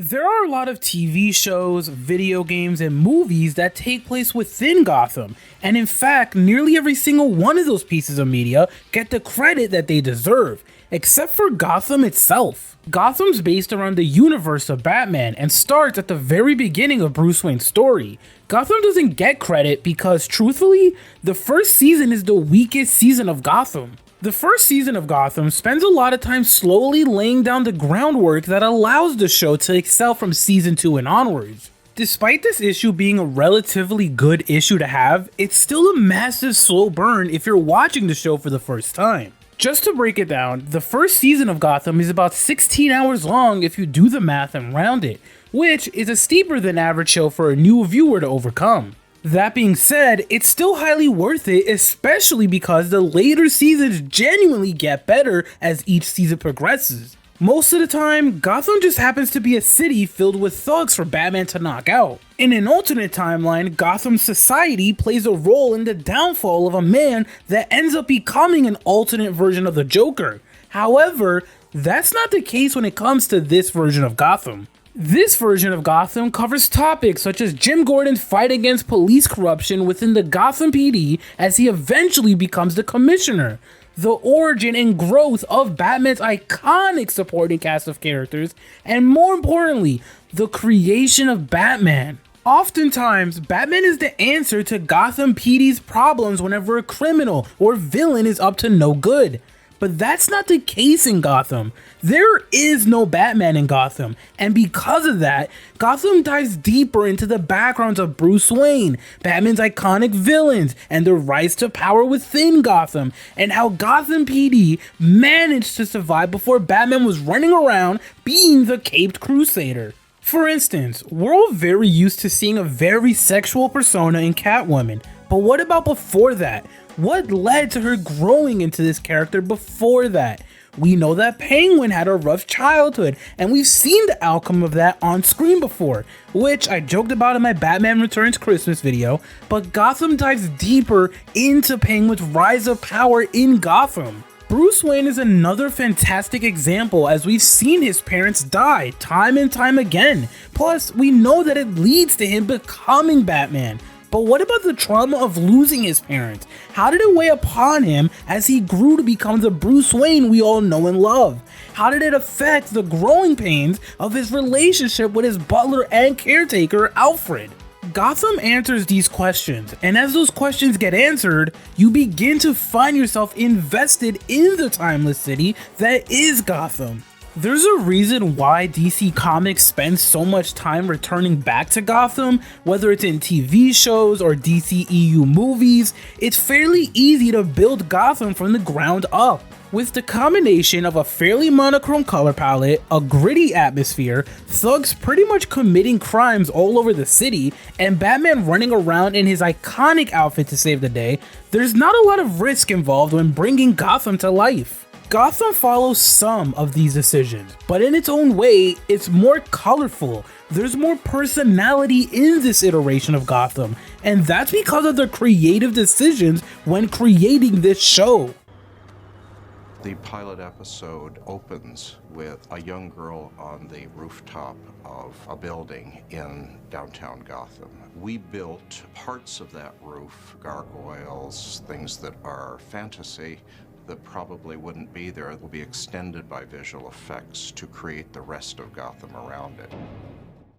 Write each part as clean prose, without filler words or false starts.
There are a lot of TV shows, video games, and movies that take place within Gotham, and in fact, nearly every single one of those pieces of media get the credit that they deserve, except for Gotham itself. Gotham's based around the universe of Batman and starts at the very beginning of Bruce Wayne's story. Gotham doesn't get credit because, truthfully, the first season is the weakest season of Gotham. The first season of Gotham spends a lot of time slowly laying down the groundwork that allows the show to excel from season 2 and onwards. Despite this issue being a relatively good issue to have, it's still a massive slow burn if you're watching the show for the first time. Just to break it down, the first season of Gotham is about 16 hours long if you do the math and round it, which is a steeper than average show for a new viewer to overcome. That being said, it's still highly worth it, especially because the later seasons genuinely get better as each season progresses. Most of the time, Gotham just happens to be a city filled with thugs for Batman to knock out. In an alternate timeline, Gotham society plays a role in the downfall of a man that ends up becoming an alternate version of the Joker. However, that's not the case when it comes to this version of Gotham. This version of Gotham covers topics such as Jim Gordon's fight against police corruption within the Gotham PD as he eventually becomes the commissioner, the origin and growth of Batman's iconic supporting cast of characters, and more importantly, the creation of Batman. Oftentimes, Batman is the answer to Gotham PD's problems whenever a criminal or villain is up to no good. But that's not the case in Gotham. There is no Batman in Gotham, and because of that, Gotham dives deeper into the backgrounds of Bruce Wayne, Batman's iconic villains, and the rise to power within Gotham, and how Gotham PD managed to survive before Batman was running around being the Caped Crusader. For instance, we're all very used to seeing a very sexual persona in Catwoman, but what about before that? What led to her growing into this character before that? We know that Penguin had a rough childhood, and we've seen the outcome of that on screen before, which I joked about in my Batman Returns Christmas video, but Gotham dives deeper into Penguin's rise of power in Gotham. Bruce Wayne is another fantastic example as we've seen his parents die time and time again, plus we know that it leads to him becoming Batman. But what about the trauma of losing his parents? How did it weigh upon him as he grew to become the Bruce Wayne we all know and love? How did it affect the growing pains of his relationship with his butler and caretaker, Alfred? Gotham answers these questions, and as those questions get answered, you begin to find yourself invested in the timeless city that is Gotham. There's a reason why DC Comics spends so much time returning back to Gotham, whether it's in TV shows or DCEU movies. It's fairly easy to build Gotham from the ground up. With the combination of a fairly monochrome color palette, a gritty atmosphere, thugs pretty much committing crimes all over the city, and Batman running around in his iconic outfit to save the day, there's not a lot of risk involved when bringing Gotham to life. Gotham follows some of these decisions, but in its own way, it's more colorful. There's more personality in this iteration of Gotham, and that's because of their creative decisions when creating this show. The pilot episode opens with a young girl on the rooftop of a building in downtown Gotham. We built parts of that roof, gargoyles, things that are fantasy, that probably wouldn't be there. It will be extended by visual effects to create the rest of Gotham around it.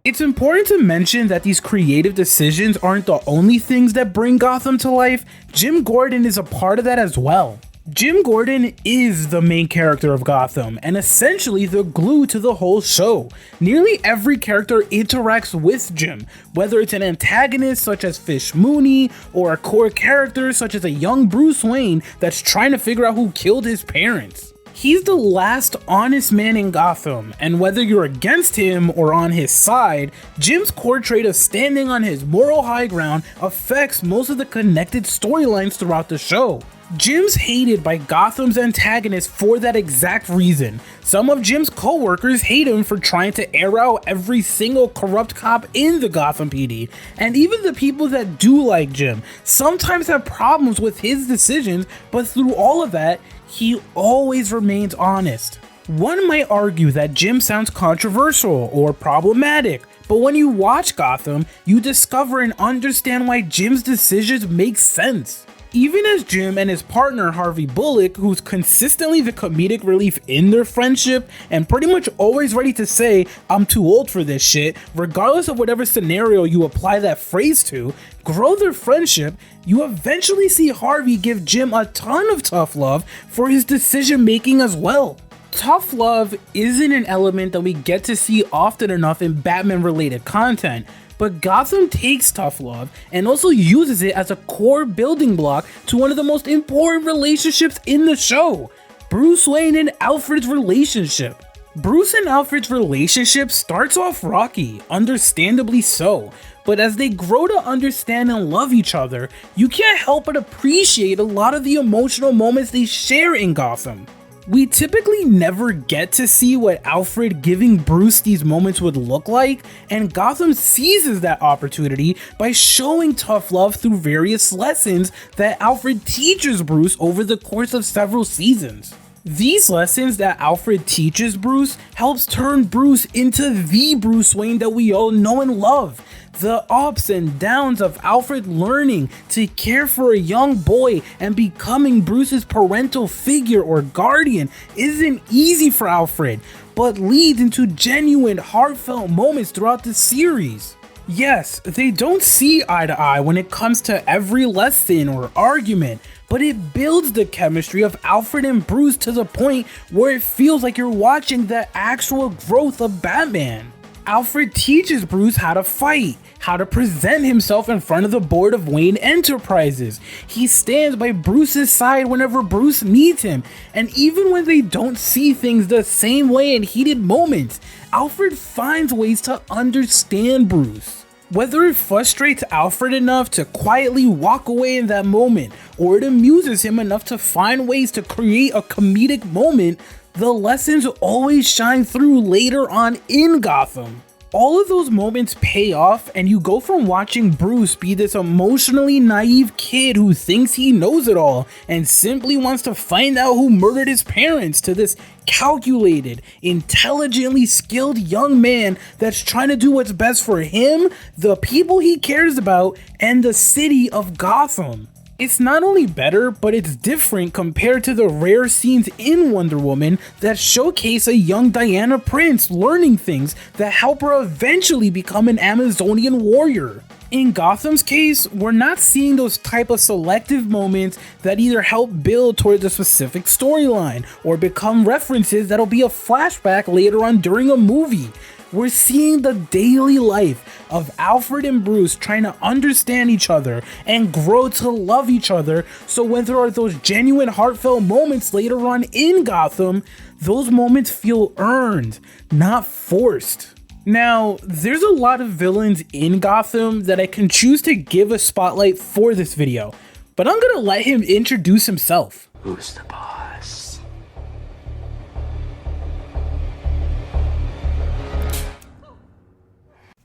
It's important to mention that these creative decisions aren't the only things that bring Gotham to life. Jim Gordon is a part of that as well. Jim Gordon is the main character of Gotham and essentially the glue to the whole show. Nearly every character interacts with Jim, whether it's an antagonist such as Fish Mooney or a core character such as a young Bruce Wayne that's trying to figure out who killed his parents. He's the last honest man in Gotham, and whether you're against him or on his side, Jim's core trait of standing on his moral high ground affects most of the connected storylines throughout the show. Jim's hated by Gotham's antagonists for that exact reason. Some of Jim's co-workers hate him for trying to air out every single corrupt cop in the Gotham PD, and even the people that do like Jim sometimes have problems with his decisions, but through all of that, he always remains honest. One might argue that Jim sounds controversial or problematic, but when you watch Gotham, you discover and understand why Jim's decisions make sense. Even as Jim and his partner Harvey Bullock, who's consistently the comedic relief in their friendship and pretty much always ready to say, "I'm too old for this shit," regardless of whatever scenario you apply that phrase to, grow their friendship, you eventually see Harvey give Jim a ton of tough love for his decision making as well. Tough love isn't an element that we get to see often enough in Batman related content, but Gotham takes tough love and also uses it as a core building block to one of the most important relationships in the show, Bruce Wayne and Alfred's relationship. Bruce and Alfred's relationship starts off rocky, understandably so, but as they grow to understand and love each other, you can't help but appreciate a lot of the emotional moments they share in Gotham. We typically never get to see what Alfred giving Bruce these moments would look like, and Gotham seizes that opportunity by showing tough love through various lessons that Alfred teaches Bruce over the course of several seasons. These lessons that Alfred teaches Bruce helps turn Bruce into the Bruce Wayne that we all know and love. The ups and downs of Alfred learning to care for a young boy and becoming Bruce's parental figure or guardian isn't easy for Alfred, but leads into genuine, heartfelt moments throughout the series. Yes, they don't see eye to eye when it comes to every lesson or argument, but it builds the chemistry of Alfred and Bruce to the point where it feels like you're watching the actual growth of Batman. Alfred teaches Bruce how to fight, how to present himself in front of the board of Wayne Enterprises. He stands by Bruce's side whenever Bruce needs him, and even when they don't see things the same way in heated moments, Alfred finds ways to understand Bruce. Whether it frustrates Alfred enough to quietly walk away in that moment, or it amuses him enough to find ways to create a comedic moment, the lessons always shine through later on in Gotham. All of those moments pay off, and you go from watching Bruce be this emotionally naive kid who thinks he knows it all and simply wants to find out who murdered his parents to this calculated, intelligently skilled young man that's trying to do what's best for him, the people he cares about, and the city of Gotham. It's not only better, but it's different compared to the rare scenes in Wonder Woman that showcase a young Diana Prince learning things that help her eventually become an Amazonian warrior. In Gotham's case, we're not seeing those type of selective moments that either help build towards a specific storyline or become references that'll be a flashback later on during a movie. We're seeing the daily life of Alfred and Bruce trying to understand each other and grow to love each other, so when there are those genuine heartfelt moments later on in Gotham, those moments feel earned, not forced. Now, there's a lot of villains in Gotham that I can choose to give a spotlight for this video, but I'm gonna let him introduce himself. Who's the boss?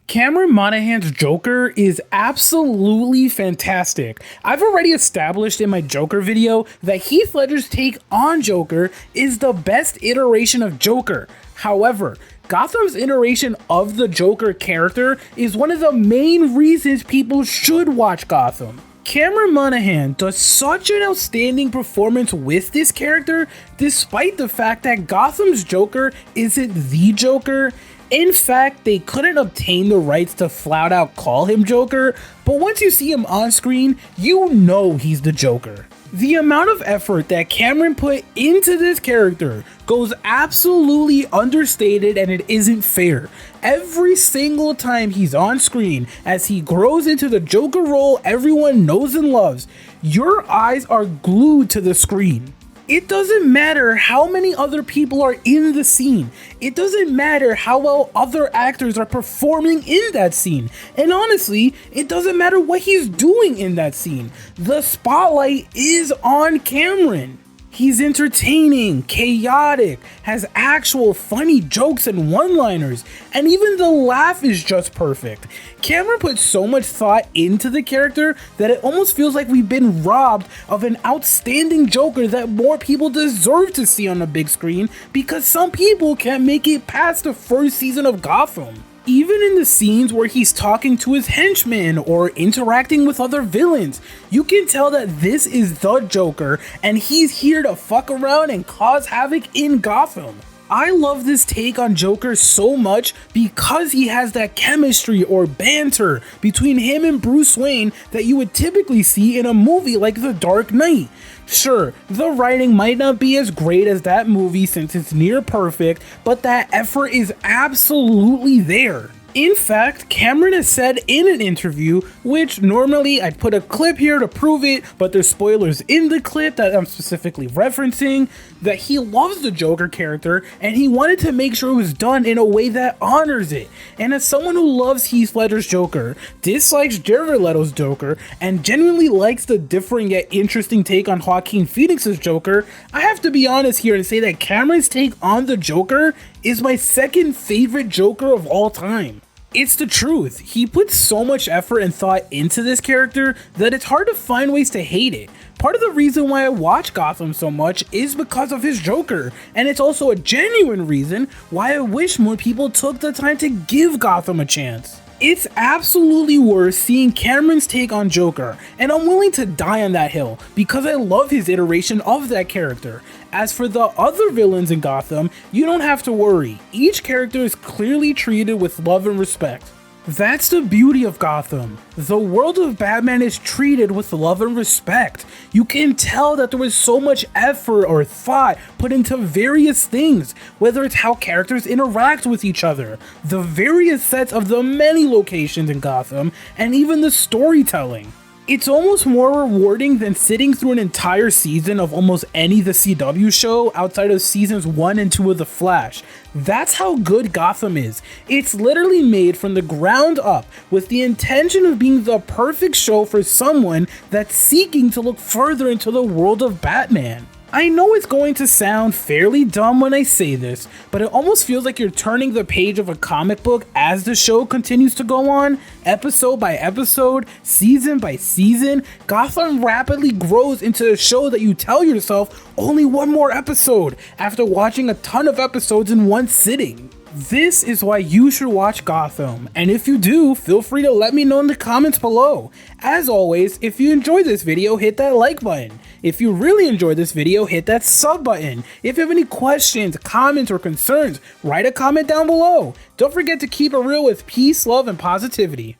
Cameron Monaghan's Joker is absolutely fantastic. I've already established in my Joker video that Heath Ledger's take on Joker is the best iteration of Joker. However, Gotham's iteration of the Joker character is one of the main reasons people should watch Gotham. Cameron Monaghan does such an outstanding performance with this character, despite the fact that Gotham's Joker isn't the Joker. In fact, they couldn't obtain the rights to flat out call him Joker, but once you see him on screen, you know he's the Joker. The amount of effort that Cameron put into this character goes absolutely understated, and it isn't fair. Every single time he's on screen, as he grows into the Joker role everyone knows and loves, your eyes are glued to the screen. It doesn't matter how many other people are in the scene. It doesn't matter how well other actors are performing in that scene. And honestly, it doesn't matter what he's doing in that scene. The spotlight is on Cameron. He's entertaining, chaotic, has actual funny jokes and one-liners, and even the laugh is just perfect. Cameron put so much thought into the character that it almost feels like we've been robbed of an outstanding Joker that more people deserve to see on the big screen because some people can't make it past the first season of Gotham. Even in the scenes where he's talking to his henchmen or interacting with other villains, you can tell that this is the Joker and he's here to fuck around and cause havoc in Gotham. I love this take on Joker so much because he has that chemistry or banter between him and Bruce Wayne that you would typically see in a movie like The Dark Knight. Sure, the writing might not be as great as that movie since it's near perfect, but that effort is absolutely there. In fact, Cameron has said in an interview, which normally I'd put a clip here to prove it, but there's spoilers in the clip that I'm specifically referencing, that he loves the Joker character and he wanted to make sure it was done in a way that honors it. And as someone who loves Heath Ledger's Joker, dislikes Jared Leto's Joker, and genuinely likes the different yet interesting take on Joaquin Phoenix's Joker, I have to be honest here and say that Cameron's take on the Joker is my second favorite Joker of all time. It's the truth. He puts so much effort and thought into this character that it's hard to find ways to hate it. Part of the reason why I watch Gotham so much is because of his Joker, and it's also a genuine reason why I wish more people took the time to give Gotham a chance. It's absolutely worth seeing Cameron's take on Joker, and I'm willing to die on that hill because I love his iteration of that character. As for the other villains in Gotham, you don't have to worry. Each character is clearly treated with love and respect. That's the beauty of Gotham. The world of Batman is treated with love and respect. You can tell that there was so much effort or thought put into various things, whether it's how characters interact with each other, the various sets of the many locations in Gotham, and even the storytelling. It's almost more rewarding than sitting through an entire season of almost any The CW show outside of seasons 1 and 2 of The Flash. That's how good Gotham is. It's literally made from the ground up with the intention of being the perfect show for someone that's seeking to look further into the world of Batman. I know it's going to sound fairly dumb when I say this, but it almost feels like you're turning the page of a comic book as the show continues to go on, episode by episode, season by season. Gotham rapidly grows into a show that you tell yourself only one more episode after watching a ton of episodes in one sitting. This is why you should watch Gotham, and if you do, feel free to let me know in the comments below. As always, if you enjoyed this video, hit that like button. If you really enjoyed this video, hit that sub button. If you have any questions, comments, or concerns, write a comment down below. Don't forget to keep it real with peace, love, and positivity.